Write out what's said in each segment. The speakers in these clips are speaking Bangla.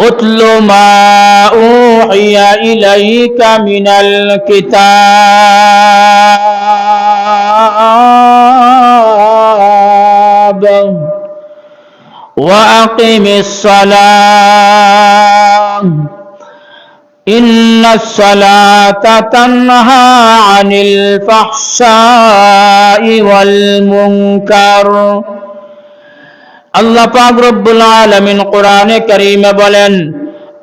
উতলু মা উহিয়া ইলাইকা মিনাল কিতাব ওয়া আকিমিস সালাহ ইন্নাস সালাতা তানহা আনিল ফাহশাই ওয়াল মুনকার। আল্লাহ পাক রব্বুল আলামিন কোরআনে কারীমে বলেন,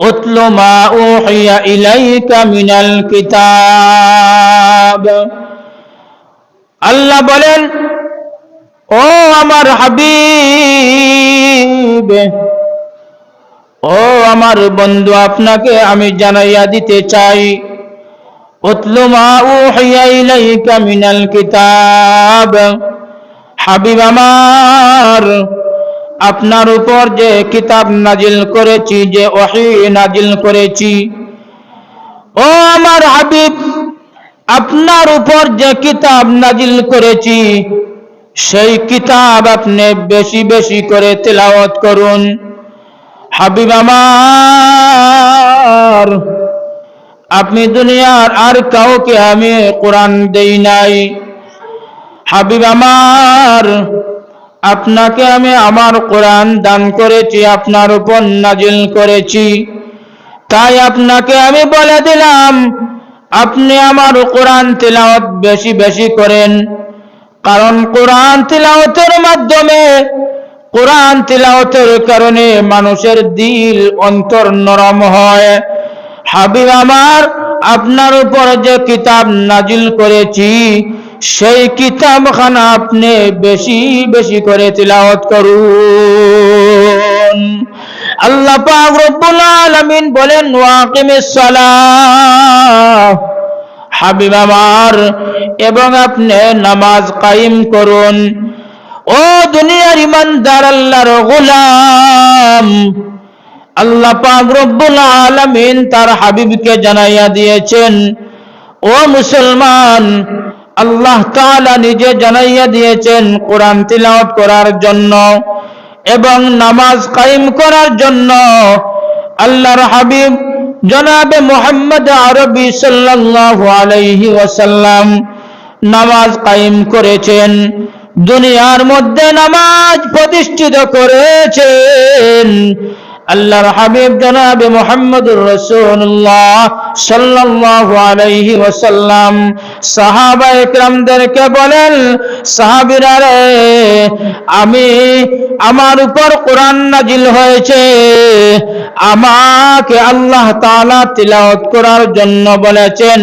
উতলু মা উহিয়া ইলাইকা মিনাল কিতাব। আল্লাহ বলেন, ও আমার হাবিব, ও আমার বন্ধু, আপনাকে আমি জানাইয়া দিতে চাই, উতলু মা উহিয়া ইলাইকা মিনাল কিতাব। হাবিব আমার, আপনার উপর যে কিতাব নাজিল করেছি, যে ওহী নাজিল করেছি, ও আমার হাবিব, আপনার উপর যে কিতাব নাজিল করেছি সেই কিতাব আপনি বেশি বেশি করে তিলাওয়াত করুন। হাবিব আমার, আপনি দুনিয়ার আর কাউকে আমি কোরআন দেই নাই। হাবিব আমার, আপনাকে আমি আমার কোরআন দান করেছি, আপনার উপর নাজিল করেছি। তাই আপনাকে আমি বলে দিলাম, আপনি আমার কোরআন তিলাওয়াত বেশি বেশি করেন। কারণ কোরআন তিলাওয়াতের মাধ্যমে, কোরআন তিলাওয়াতের কারণে মানুষের দিল অন্তর নরম হয়। হাবিব আমার, আপনার উপর যে কিতাব নাজিল করেছি সেই কিতাবখানা আপনি বেশি বেশি করে তিলাওয়াত করুন। আল্লাহ পাক রব্বুল আলামিন বলেন, ওয়াকিমিস সালাহ। হাবিব আমার, এবং আপনি নামাজ কায়েম করুন। ও দুনিয়ার ইমানদার আল্লাহর গোলাম, আল্লাহ পাক রব্বুল আলামিন তার হাবিবকে জানাইয়া দিয়েছেন, ও মুসলমান, আল্লাহ তাআলা নিজে জানাইয়া দিয়েছেন কোরআন তিলাওয়াত করার জন্য এবং নামাজ কায়েম করার জন্য। আল্লাহর হাবিব জনাবে মুহাম্মদ আরবি সাল্লাল্লাহু আলাইহি ওয়াসাল্লাম নামাজ কায়েম করেছেন, দুনিয়ার মধ্যে নামাজ প্রতিষ্ঠিত করেছেন। আল্লাহর হাবিব জনাবে মুহাম্মদুর রাসূলুল্লাহ সাল্লাল্লাহু আলাইহি ওয়াসাল্লাম সাহাবায়ে কেরামদেরকে বলেন, সাহাবীরা রে, আমি, আমার উপর কোরআন নাজিল হয়েছে, আমাকে আল্লাহ তাআলা তিলাওয়াত করার জন্য বলেছেন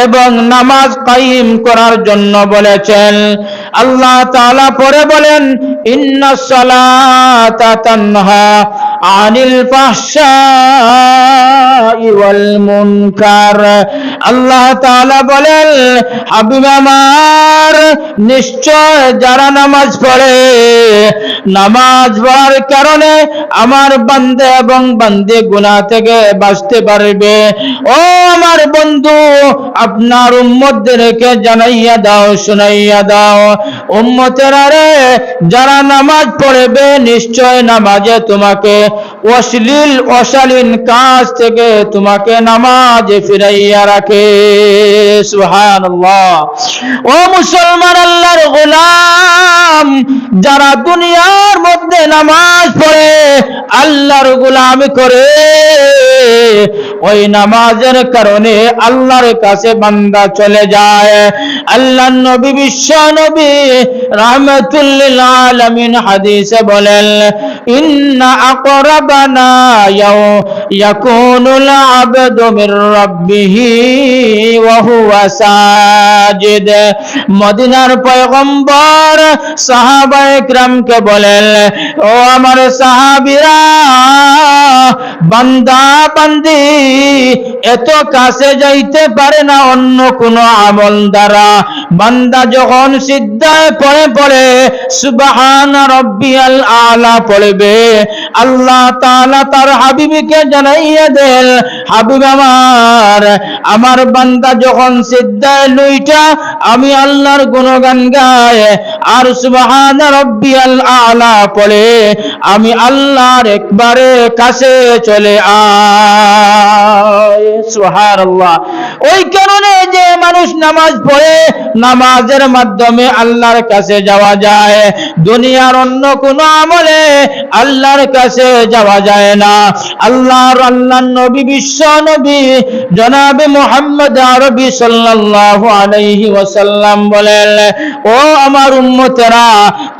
এবং নামাজ কায়েম করার জন্য বলেছেন। আল্লাহ তাআলা পরে বলেন, ইন্নাস সালাতা তানহা আনিল ফাহশাই ওয়াল মুনকার। আল্লাহ তাআলা বলেন, হাবিব আমার, নিশ্চয় যারা নামাজ পড়ে, নামাজ পড়ার কারণে আমার বান্দা এবং বান্দী গুনাহ থেকে বাঁচতে পারবে। ও আমার বন্ধু, আপনার উম্মতদেরকে জানাইয়া দাও, শুনাইয়া দাও, উম্মতেরা রে, যারা নামাজ পড়বে নিশ্চয় নামাজে তোমাকে অশ্লীল অশালীন কাজ থেকে তোমাকে নামাজে ফিরাইয়া রাখে। সুবহানাল্লাহ। ও মুসলমান আল্লাহর গোলাম, যারা দুনিয়ার মধ্যে নামাজ পড়ে, আল্লাহর গোলামি করে, ওই নামাজের কারণে আল্লাহর কাছে বান্দা চলে যায়। আল্লাহর নবী, বিশ্ব নবী রাহমাতুল লিল আলামিন হাদিসে বলেন, ইন্না আকরাবানা ইয়াকুনুল আবদু মির রাব্বিহি ওয়া হুয়া সাজিদ। মদিনার পয়গম্বর সাহাবায়ে কিরামকে বলেন, ও আমার সাহাবীরা, বান্দা বান্দি এত কাছে যাইতে পারে না অন্য কোন আমল দ্বারা। বান্দা যখন সিজদায় পড়ে সুবহান রাব্বিয়াল আলা পড়বে, আল্লাহ তাআলা তার হাবিবকে জানাইয়া দেন, হাবিব আমার, আমার বান্দা যখন সিজদায় লইটা আমি আল্লাহর গুণগান গায় আর সুবহান রাব্বিয়াল আলা পড়ে, আমি আল্লাহর একবারে কাছে চলে আয়। সুবহানাল্লাহ। ওই কারণে যে মানুষ নামাজ পড়ে, নামাজের মাধ্যমে আল্লাহর কাছে যাওয়া যায়, দুনিয়ার অন্য কোন আমলে আল্লাহর কাছে যাওয়া যায় না। আল্লাহর নবী, বিশ্ব নবী জনাবে মুহাম্মদ আরবি সাল্লাল্লাহু আলাইহি ওয়াসাল্লাম বলেন, ও আমার উম্মতেরা,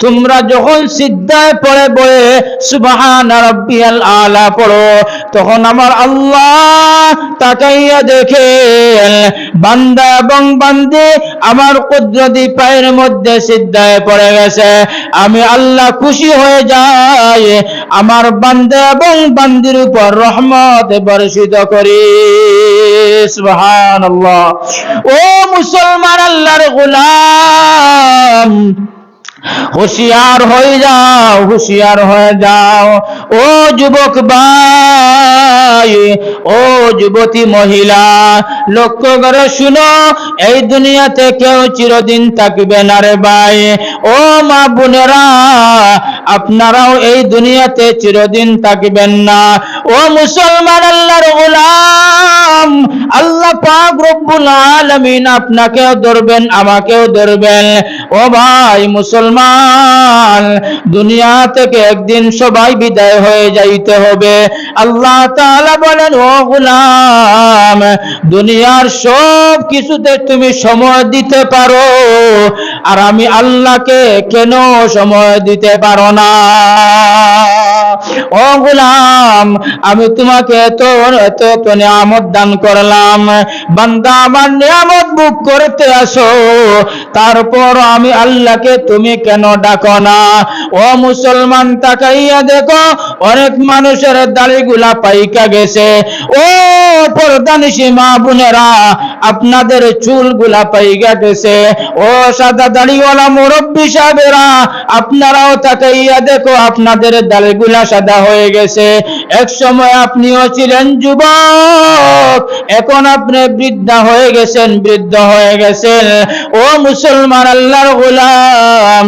তোমরা যখন সিজদায় পড়ে বলে সুবহানা রাব্বিয়াল আলা পড়ো, তখন আমার আল্লাহ তাকাইয়া দেখেন বান্দা এবং বান্দি আমার কুদরতি পায়ের মধ্যে সিজদায় পড়ে গেছে। আমি আল্লাহ খুশি হয়ে যাই, আমার বান্দা এবং বান্দির উপর রহমত বর্ষিত করি। সুবহানাল্লাহ। ও মুসলমান, আল্লাহর গোলাম, হুঁশিয়ার হয়ে যাও, হুঁশিয়ার হয়ে যাও। ও যুবক ভাই, ও যুবতী মহিলা, লক্ষ্য করে শুনো, এই দুনিয়াতে কেউ চিরদিন থাকবে না রে ভাই। ও মা বোনেরা, আপনারাও এই দুনিয়াতে চিরদিন থাকবেন না। ও মুসলমান, আল্লাহর গোলাম, আল্লাহ পাক রব্বুল আলামিন আপনাকেও ধরবেন, আমাকেও ধরবেন। ও ভাই মুসলমান, দুনিয়া থেকে একদিন সবাই বিদায় হয়ে যাইতে হবে। আল্লাহ তাআলা বলেন, ও গোলাম, দুনিয়ার সব কিছুতে তুমি সময় দিতে পারো, আর আমি আল্লাহকে কেন সময় দিতে পারো না? ও গোলাম, আমি তোমাকে এত নিয়ামত দান করলাম, বান্দা আমার নিয়ামত ভোগ করতে আসো, তারপর আমি আল্লাহকে তুমি কেন ডাকো না? ও মুসলমান, তাকাইয়া দেখো, অনেক মানুষের দাড়িগুলা পাইকা গেছে। ও পর্দানিশী মা বোনেরা, আপনাদের চুলগুলা পাইকা গেছে। ও সাদা দাড়িওয়ালা মুরব্বী সাহেবেরা, আপনারাও তাকাইয়া দেখো, আপনাদের দাড়িগুলা সাদা হয়ে গেছে। এক সময় আপনিও ছিলেন যুবক, এখন আপনি বৃদ্ধা হয়ে গেছেন, বৃদ্ধ হয়ে গেছেন। ও মুসলমান, আল্লাহর গোলাম,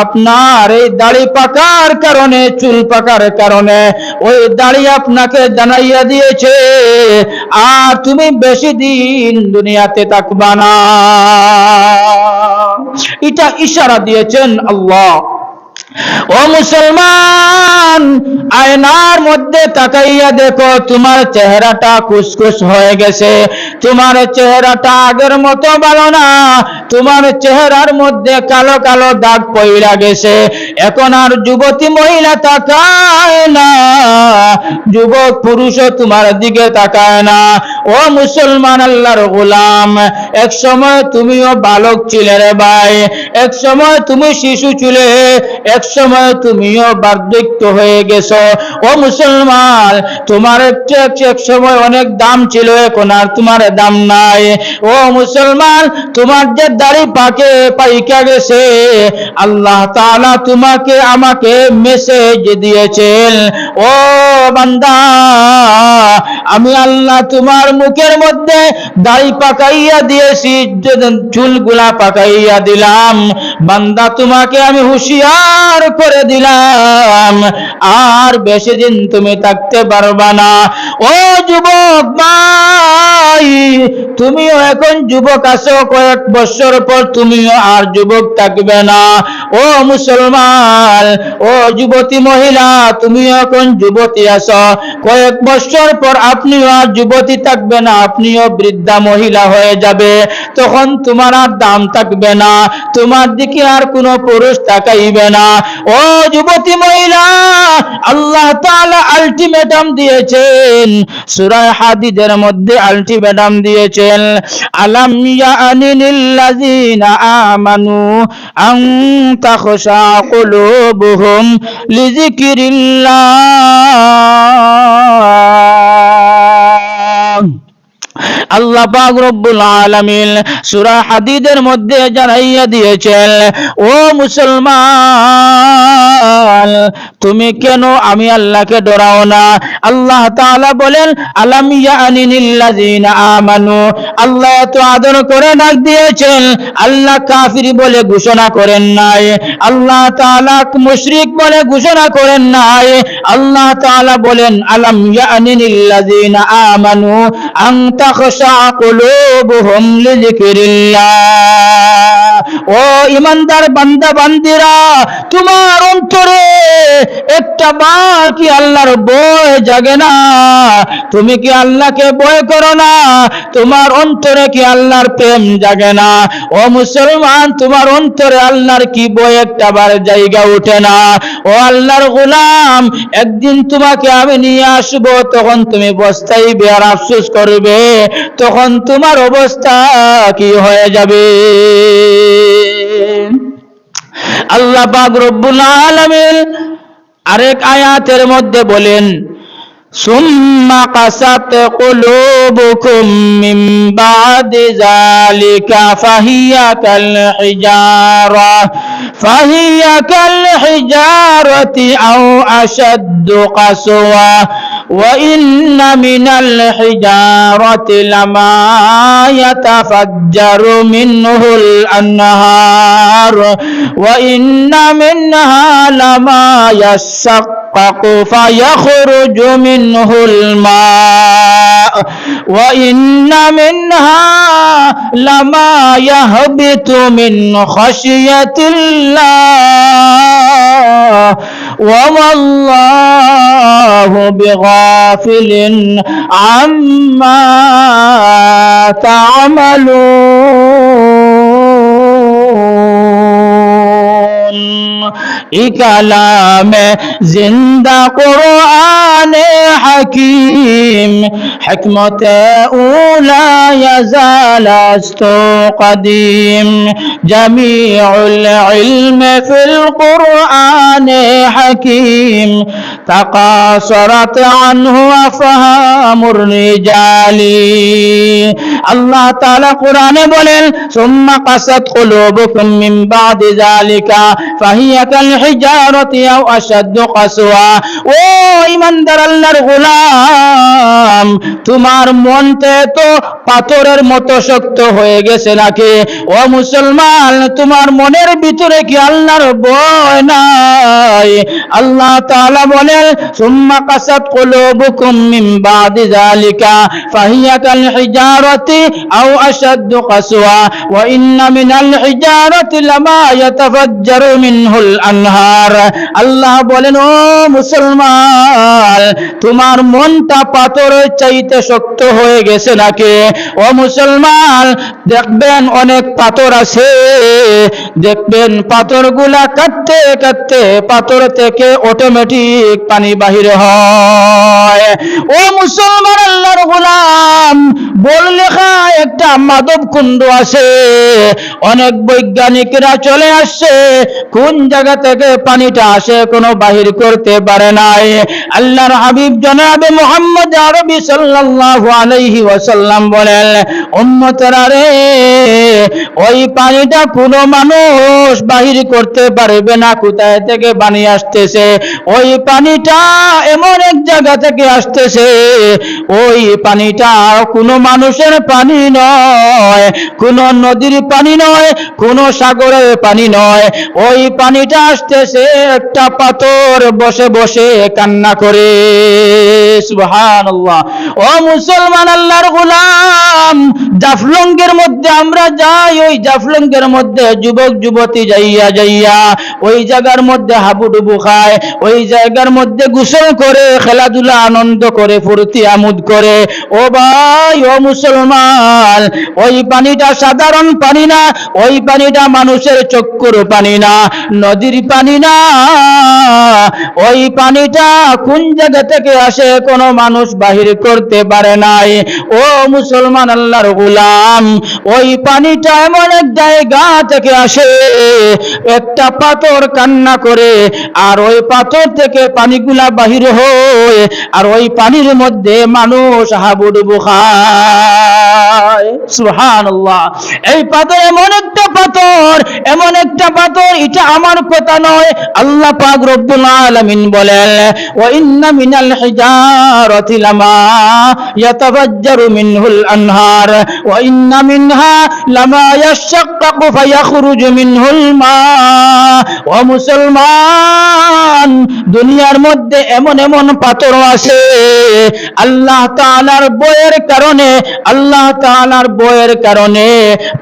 আপনার এই দাড়ি পাকার কারণে, চুল পাকার কারণে ওই দাড়ি আপনাকে জানাইয়া দিয়েছে আর তুমি বেশি দিন দুনিয়াতে থাকবা না। এটা ইশারা দিয়েছেন আল্লাহ। ও মুসলমান, আয়নার মধ্যে তাকাইয়া দেখো, তোমার চেহারাটা কুসকুস হয়ে গেছে, তোমার চেহারাটা আগের মতো ভালো না, তোমার চেহারার মধ্যে কালো কালো দাগ পইড়া গেছে। এখন আর যুবতী মহিলা তাকায় না, যুবক পুরুষও তোমার দিকে তাকায় না। ও মুসলমান, আল্লাহর গোলাম, এক সময় তুমিও বালক ছিলে রে ভাই, এক সময় তুমি শিশু ছিলে, এক সময় তুমিও বার্ধক্য হয়ে গেছো। ও মুসলমান, তোমার এক সময় অনেক দাম ছিল, এখন আর তোমার দাম নাই। ও মুসলমান, তোমার যে দাড়ি পাইকা গেছে, আল্লাহ তাআলা তোমাকে আমাকে মেসেজ দিয়েছেন, ও বান্দা, আমি আল্লাহ তোমার মুখের মধ্যে দাড়ি পাকাইয়া দিয়েছি, চুলগুলা পাকাইয়া দিলাম। বান্দা, তোমাকে আমি হুঁশিয়ার করে দিলাম, আর বেশি দিন তুমি থাকতে পারবা না। ও যুবক ভাই, তুমিও এখন যুবক আছো, কয়েক বছর পর তুমিও আর যুবক থাকবে না। ও মুসলমান, ও যুবতী মহিলা, তুমিও এখন যুবতী আছো, কয়েক বছর পর আপনিও আর যুবতী থাকবে না, আপনিও বৃদ্ধা মহিলা হয়ে যাবে। তখন তোমার আর দাম থাকবে না, তোমার দিকে আর কোনো পুরুষ তাকাইবে না। ও যুবতী মহিলা, আল্লাহ তাআলা আলটিমেটাম দিয়েছেন, সূরা হাদীদের মধ্যে আলটিমেটাম দিয়েছেন, আলাম ইয়ানিল্লাযিনা আমানু আন তাখশা কুলুবুহুম লিযিকরিল্লাহ। আল্লাহ পাক রব্বুল আলামিন সূরা হাদীদের মধ্যে জানাইয়া দিয়েছেন, ও মুসলমান তুমি কেন আমি আল্লাহকে ডরাও না? আল্লাহ তাআলা বলেন, আলাম ইয়ানিনিল্লাযিনা আমানু, আল্লাহ তো আদর করে ডাক দিয়েছেন, আল্লাহ কাফির বলে ঘোষণা করেন নাই, আল্লাহ তাআলা মুশরিক বলে ঘোষণা করেন নাই। আল্লাহ তাআলা বলেন, আলাম ইয়ানিনিল্লাযিনা আমানু আন তাখশা কুলুবুহুম লিযিকরিল্লাহ। ও ঈমানদার বান্দা বান্দিরা, তোমার অন্তরে একটা বার কি আল্লাহর ভয় জাগে না? তুমি কি আল্লাহকে ভয় করো না? তোমার অন্তরে কি আল্লাহর প্রেম জাগে না? ও মুসলমান, তোমার অন্তরে আল্লাহর কি ভয় একটা বার জায়গা ওঠে না? ও আল্লাহর গোলাম, একদিন তোমাকে আমি নিয়ে আসবো, তখন তুমি পস্তাইবে আর আফসোস করবে, তখন তোমার অবস্থা কি হয়ে যাবে? আল্লাহ পাক রব্বুল আলামিন আরেক আয়াতের মধ্যে বলেন, সুম্মা কাসাত কুলুবুকুম মিন বাদি যালিকা ফাহিয়া কাল হিজারাতি আও আশাদ্দু কাসওয়া ওয়া ইন্না মিনাল হিজারাতি লামা ইয়াতাফাজ্জারু মিনহুল আনহার ওয়া ইন্না মিনহা লামা يشقق فيخرج منه الماء وإن منها لما يهبط من خشية الله وما الله بغافل عما تعملون। কালামে জিন্দা কুরআনে হাকিম হিকমতে উলা ইয়াজালাস্তু কদিম জামিউল ইলমি ফিল কুরআনে হাকিম তাকাসরাত আনহু আফহামুর রিজালি। আল্লাহ তাআলা কোরআনে বলেন, সুম্মা কাসাত কুলুবুকুম মিন বাদি যালিকা ফাহিয়া কাল হিজারাতি আও আশাদ্দু কাসওয়া। ও ঈমানদার আল্লাহর গোলাম, তোমার মনটা তো পাথরের মতো শক্ত হয়ে গেছে নাকি? ও মুসলমান, তোমার মনের ভিতরে কি আল্লাহর ভয় নাই? আল্লাহ তাআলা বলেন, সুম্মা কাসাত কুলুবুকুম মিন বাদি যালিকা ফাহিয়া কাল হিজারাতি আও আশাদ্দু কাসওয়া ওয়া ইন্না মিনাল হিজারাতি লামা ইয়াতাফাজ্জারু মিনহুল আনহার। আল্লাহ বলেন, ও মুসলমান, তোমার মনটা পাথরের চাইতে শক্ত হয়ে গেছে নাকি? ও মুসলমান, দেখবেন অনেক পাথর আছে, দেখবেন পাথরগুলা কাটতে কাটতে পাথর থেকে অটোমেটিক পানি বাহির হয়। ও মুসলমান আল্লাহর গোলাম, বললেখা একটা মাধব কুণ্ড আছে, অনেক বৈজ্ঞানিকরা চলে আসছে, কোন জায়গা থেকে পানিটা আসে কোনো বাহির করতে পারে নাই। আল্লাহর হাবিব জনাবে মুহাম্মদ আরবি সাল্লাল্লাহু আলাইহি ওয়াসাল্লাম বলেন, উম্মতরা রে, ওই পানিটা কোনো মানুষ বাহির করতে পারবে না কোথায় থেকে পানি আসতেছে। ওই পানিটা এমন এক জায়গা থেকে আসতেছে, ওই পানিটা কোনো মানুষের পানি নয়, কোনো নদীর পানি নয়, কোনো সাগরের পানি নয়। ওই পানিটা আসতেছে একটা পাথর বসে বসে কান্না করে। সুবহানাল্লাহ। ও মুসলমান আল্লাহর গোলাম, জাফলঙ্গের মধ্যে আমরা যাই, ওই জাফলঙ্গের মধ্যে যুবক যুবতী যাইয়া যাইয়া ওই জায়গার মধ্যে হাবুডুবু খায়, ওই জায়গার মধ্যে গোসল করে, খেলাধুলা আনন্দ করে, ফুর্তি আমোদ করে। ও ভাই, ও মুসলমান, ওই পানিটা সাধারণ পানি না, ওই পানিটা মানুষের চক্ষুর পানি না, নদীর পানি না। ওই পানিটা কোন জায়গা থেকে আসে কোনো মানুষ বাহির করতে পারে নাই। ও মুসলমান আল্লাহর গোলাম, ওই পানিটা এমন এক জায়গা থেকে আসে, একটা পাথর কান্না করে, আর ওই পাথর থেকে পানিগুলা বাহির হয়, আর ওই পানির মধ্যে মানুষ হাবুডুবু খায়। সুবহানাল্লাহ। এই পাথর এমন একটা পাথর, এমন একটা পাথর, এটা আমার কথা নয়, আল্লাহ পাক রব্বুল আলামিন বলেন, ওয়া ইন্না মিনাল হিজারাতি লামা ইয়াতাফাজ্জারু মিনহুল আনহার ওয়া ইন্না মিনহা লামা ইয়াশাক্কাকু ফায়াখরুজু মিনহুল মা। ও মুসলমান, দুনিয়ার মধ্যে এমন এমন পাথর আছে, আল্লাহ তাআলার বয়ের কারণে, আল্লাহ তাআলার বয়ের কারণে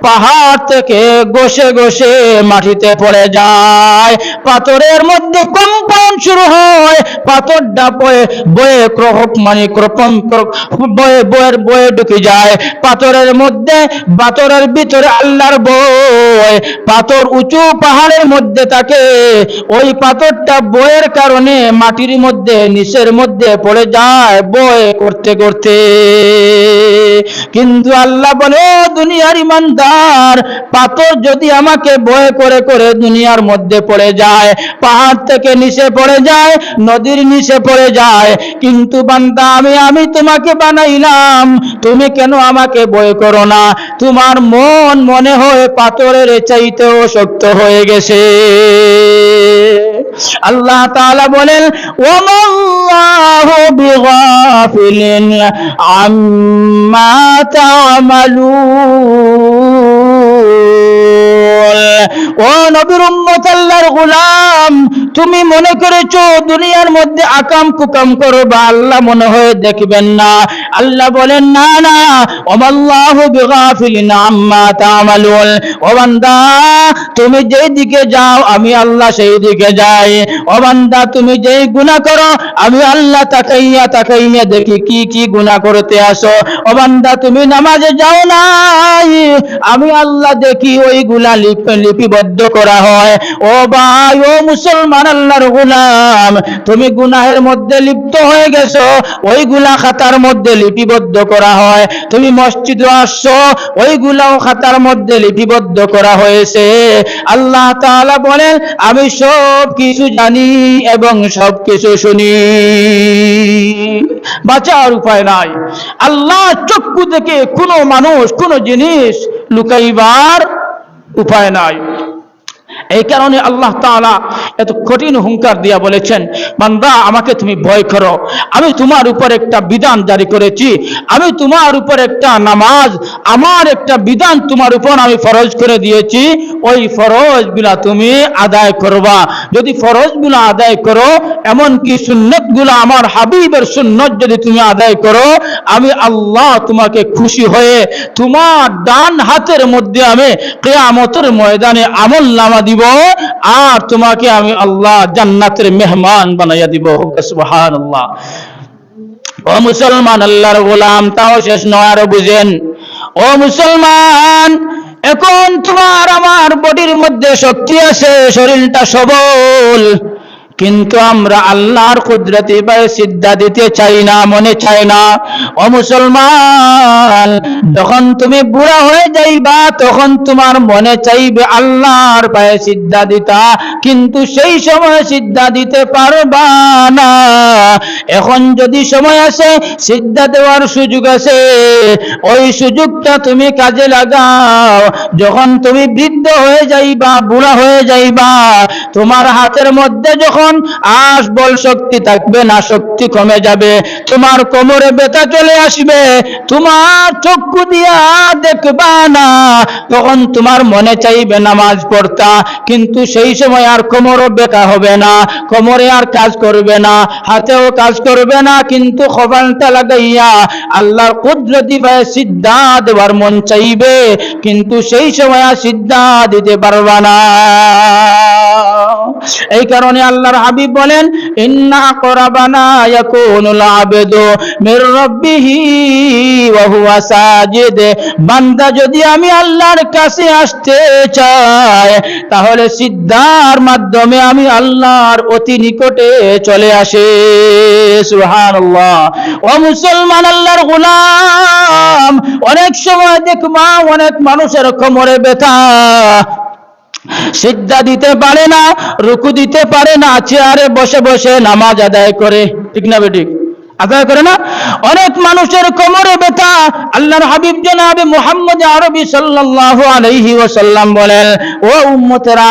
পাহাড় থেকে গসে গসে মাটিতে পড়ে যায়। পাথরের মধ্যে কম্পন শুরু হয়, পাথরটা বয়ে বয়ে বয়ে ঢুকে যায় পাথরের মধ্যে। পাথরের ভিতরে আল্লাহর বয়, পাথর উঁচু পাহাড়ের মধ্যে থাকে, ওই পাথরটা বয়ের কারণে মাটির মধ্যে নিচের মধ্যে পড়ে যায় বয় করতে করতে। কিন্তু আল্লাহ বলে, দুনিয়ার ইমানদার, পাথর যদি আমাকে বয় করে করে দুনিয়ার মধ্যে পড়ে যায়, পাহাড় থেকে নিচে পড়ে যায়, নদীর নিচে পড়ে যায়, কিন্তু বান্দা আমি তোমাকে বানাইলাম, তুমি কেন আমাকে বয় করো না? তোমার মন মনে হয় পাথরের চাইতেও শক্ত হয়ে গেছে। আল্লাহ তাআলা বলেন, ওয়াল্লাহু বিগাফিলিন আম্মা তা'মালুন। ও নবীর উম্মত, আল্লাহর গোলাম, তুমি মনে করেছো দুনিয়ার মধ্যে আকাম কুকাম করবা, আল্লাহ মনে হয় দেখবেন না? আল্লাহ বলেন, না না, ওয়াল্লাহু বিগাফিলিন আম্মা তা'মালুন। ও বান্দা, তুমি যেই দিকে যাও আমি আল্লাহ সেই দিকে যাই। ও বান্দা, তুমি যেই গুনাহ করো আমি আল্লাহ তাকাইয়া তাকাইয়া দেখি কি কি গুনাহ করতে আসো। ও বান্দা, তুমি নামাজে যাও নাই, আমি আল্লাহ দেখি ওইগুলা লিপিবদ্ধ করা হয়। ও ভাই, ও মুসলমান আল্লাহর গোলাম, তুমি গুনাহের মধ্যে লিপ্ত হয়ে গেছো, ওইগুলা খাতার মধ্যে লিপিবদ্ধ করা হয়। তুমি মসজিদে আসছো, ওইগুলাও খাতার মধ্যে লিপিবদ্ধ করা হয়েছে। আল্লাহ তাআলা বলেন, আমি সব কিছু জানি এবং সব কিছু শুনি। বাঁচার উপায় নাই। আল্লাহ চক্ষু থেকে কোনো মানুষ কোনো জিনিস লুকাইবার উপায় নাই। এই কারণে আল্লাহ তাআলা এত কঠিন হুঙ্কার দিয়া বলেছেন, বান্দা আমাকে তুমি ভয় করো, আমি তোমার উপর একটা বিধান জারি করেছি, আমি তোমার উপর একটা নামাজ, আমার একটা বিধান তোমার উপর আমি ফরজ করে দিয়েছি, ওই ফরজগুলা তুমি আদায় করবা। যদি ফরজগুলা আদায় করো, এমনকি সুন্নতগুলা আমার হাবিবের সুন্নত যদি তুমি আদায় করো, আমি আল্লাহ তোমাকে খুশি হয়ে তোমার ডান হাতের মধ্যে আমি কিয়ামতের ময়দানে আমলনামা দিব, আর তোমাকে আমি আল্লাহ জান্নাতের মেহমান বানাইয়া দিব। সুবহানাল্লাহ। ও মুসলমান আল্লাহর গোলাম, তাও শেষ নয়, আরো বুঝেন। ও মুসলমান, এখন তোমার আমার বডির মধ্যে শক্তি আছে, শরীরটা সবল, কিন্তু আমরা আল্লাহর কুদরতি পায়ে সিজদা দিতে চাই না, মনে চায় না। ও মুসলমান, যখন তুমি বুড়া হয়ে যাইবা তখন তোমার মনে চাইবে আল্লাহর পায়ে সিজদা দিতা, কিন্তু সেই সময় সিজদা দিতে পারবা না। এখন যদি সময় আসে, সিজদা দেওয়ার সুযোগ আছে, ওই সুযোগটা তুমি কাজে লাগাও। যখন তুমি বৃদ্ধ হয়ে যাইবা, বুড়া হয়ে যাইবা, তোমার হাতের মধ্যে যখন আশ বল শক্তি থাকবে না, শক্তি কমে যাবে, তোমার কোমরে ব্যথা চলে আসবে, তোমার চক্ষু দিয়া দেখবা না, তখন তোমার মনে চাইবে নামাজ পড়তা, কিন্তু সেই সময় আর কোমরও ব্যথা হবে না, কোমরে আর কাজ করবে না, হাতেও কাজ করবে না, কিন্তু খোপালটা লাগাইয়া আল্লাহর কুদরতি পায়ে সিজদা দেওয়ার মন চাইবে, কিন্তু সেই সময় আর সিজদা দিতে পারবা না। এই কারণে আল্লাহর হাবিব বলেন, ইন্না আকরাবানা ইয়াকুনুল আবদু মির রাব্বিহি ওয়া হুয়া সাজিদ। বান্দা যদি আমি আল্লাহর কাছে আসতে চায় তাহলে সিজদার মাধ্যমে আমি আল্লাহর অতি নিকটে চলে আসে। সুবহানাল্লাহ। ও মুসলমান, আল্লাহর গোলাম, অনেক সময় দেখবা অনেক মানুষের কোমরে ব্যথা, সিজদা দিতে পারে না, রুকু দিতে পারে না, চেয়ারে বসে বসে নামাজ আদায় করে, ঠিক না বেঠিক? আদায় করে না? অনেক মানুষের কোমরে ব্যথা। আল্লাহর হাবিব জনাবে মুহাম্মদ আরবি সাল্লাল্লাহু আলাইহি ওয়াসাল্লাম বলেন, ও উম্মতেরা,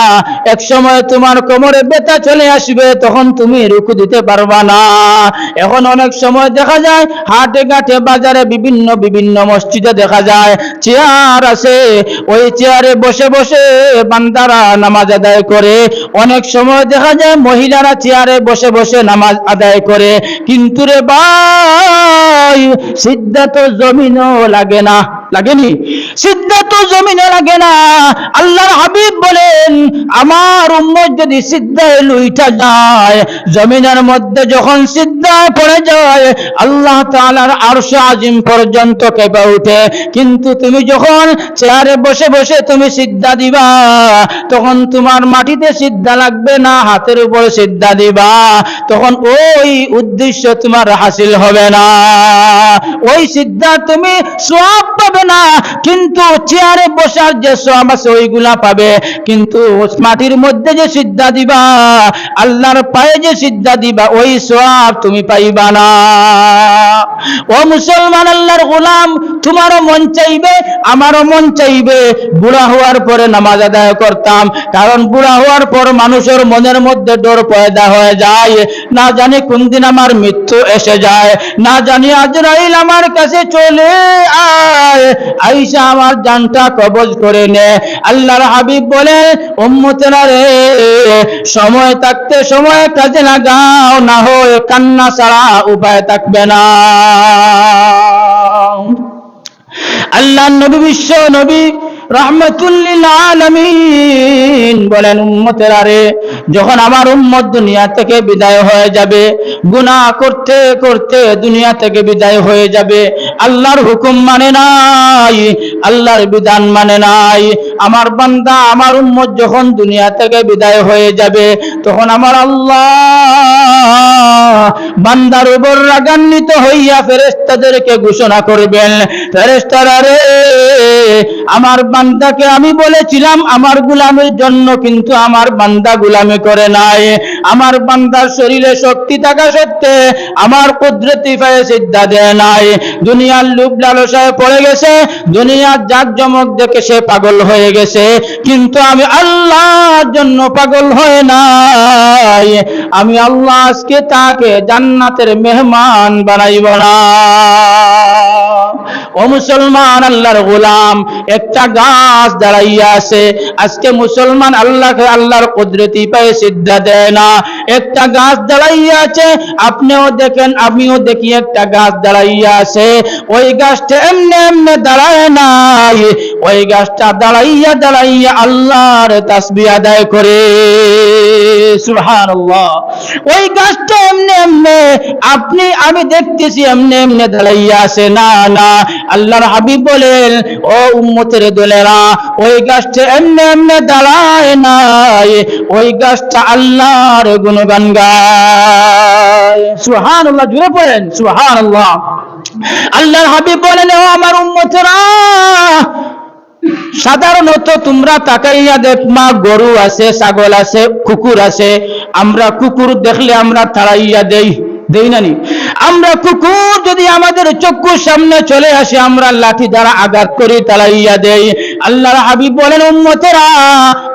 এক সময় তোমার কোমরে ব্যথা চলে আসবে, তখন তুমি রুকু দিতে পারবা না। এখন অনেক সময় দেখা যায় হাটে ঘাটে বাজারে বিভিন্ন মসজিদে দেখা যায় চেয়ার আছে, ওই চেয়ারে বসে বসে বান্দারা নামাজ আদায় করে। অনেক সময় দেখা যায় মহিলারা চেয়ারে বসে বসে নামাজ আদায় করে। কিন্তু রে ভাই, সিজদা তো জমিনও লাগে না, লাগেনি? সিজদা তো জমিনে লাগে না। আল্লাহর হাবিব বলেন, আমার উম্মত যদি সিজদায় লুইটা যায়, জমিনের মধ্যে যখন সিজদায় পড়ে যায়, আল্লাহ তাআলার আরশ আজিম পর্যন্ত কেঁপে ওঠে। কিন্তু তুমি যখন চেয়ারে বসে বসে তুমি সিজদা দিবা, তখন তোমার মাটিতে সিজদা লাগবে না, হাতের উপর সিজদা দিবা, তখন ওই উদ্দেশ্য তোমার হাসিল হবে না, ওই সিজদা তুমি সওয়াব পাবে না। কিন্তু চেয়ারে বসার যে সওয়াব আছে ওইগুলা পাবে। কিন্তু মাটির মধ্যে যে সিজদা দিবা, আল্লাহর পায়ে যে সিজদা দিবা, ওই সওয়াব তুমি পাইবা না। ও মুসলমান, আল্লাহর গোলাম, তোমারও মন চাইবে, আমারও মন চাইবে বুড়া হওয়ার পরে নামাজ আদায় করতাম। কারণ বুড়া হওয়ার পর মানুষের মনের মধ্যে ডর পয়দা হয়ে যায়, না জানি কোন দিন আমার মৃত্যু এসে যায়, না জানি আজরাইল আমার কাছে চলে আয়, আইসা আমার জানটা কবজ করে নে। আল্লাহর হাবিব বলে, উম্মতেরা রে, সময় থাকতে সময় কাজে লাগাও, না হয় কান্না ছাড়া উপায় থাকবে না। আল্লাহ নবী, বিশ্ব নবী রাহমাতুল লিল আলামিন বলেন, উম্মতেরা রে, যখন আমার উম্মত দুনিয়া থেকে বিদায় হয়ে যাবে, গুনাহ করতে করতে দুনিয়া থেকে বিদায় হয়ে যাবে, আল্লাহর হুকুম মানে নাই, আল্লাহর বিধান মানে নাই, আমার বান্দা আমার উম্মত যখন দুনিয়া থেকে বিদায় হয়ে যাবে, তখন আমার আল্লাহ বান্দার উপর রাগান্বিত হইয়া ফেরেশতাদেরকে ঘোষণা করবেন, ফেরেশতারা রে, আমার বান্দাকে আমি বলেছিলাম আমার গোলামের জন্য, কিন্তু আমার বান্দা গোলামি করে নাই। আমার বান্দার শরীরে শক্তি থাকা সত্ত্বে আমার কুদরতি পায়ে সিজদা দেয় নাই। দুনিয়ার লোভ লালসায় পড়ে গেছে, দুনিয়ার জাকজমক দেখে সে পাগল হয়ে গেছে, কিন্তু আমি আল্লাহর জন্য পাগল হয়ে নাই। আমি আল্লাহ আজকে তাকে জান্নাতের মেহমান বানাইব না। ও মুসলমান, আল্লাহর গোলাম, একটা গাছ দাঁড়াইয়া আছে, আজকে মুসলমান আল্লাহকে আল্লাহর কুদরতি পায়ে সিজদা দেয় না। একটা গাছ দাঁড়াইয়া আছে, আপনিও দেখেন আমিও দেখি, একটা গাছ দাঁড়াইয়া আছে, ওই গাছটা এমনি এমনি দাঁড়ায় নাই, ওই গাছটা দাঁড়াইয়া দাঁড়াইয়া আল্লাহর তাসবিহ আদায় করে। সুবহানাল্লাহ। ওই গাছটা এমনি এমনি আপনি আমি দেখতেছি এমনি এমনি দাঁড়াইয়া আছে না, না, আল্লাহর হাবিব বলেন, ও উম্মতের দলেরা, ওই গাছটা এমনি এমনি দাঁড়ায় নাই, ওই গাছটা আল্লাহর গুণগান গায়। সুবহানাল্লাহ, জোরে পড়েন সুবহানাল্লাহ। আল্লাহর হাবিব বলেন, ও আমার উম্মতেরা, সাধারণত তোমরা তাকাইয়া দেখবা গরু আছে, ছাগল আছে, কুকুর আছে, আমরা কুকুর দেখলে আমরা তাড়াইয়া দেই, দেই না নি? আমরা কুকুর যদি আমাদের চক্ষুর সামনে চলে আসে, আমরা লাঠি দ্বারা আঘাত করি, তাড়াইয়া দেই। আল্লাহর হাবিব বলেন, উম্মতেরা,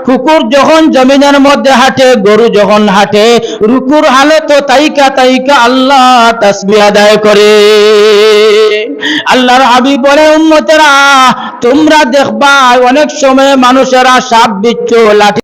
কুকুর যখন জমিনের মধ্যে হাঁটে, গরু যখন হাঁটে, রুকুর হালত তাইকা তাইকা আল্লাহ তাসবিহ আদায় করে। আল্লাহর হাবিব বলে, উম্মতেরা, তোমরা দেখবা অনেক সময় মানুষেরা সাপ বিচ্ছু লাঠি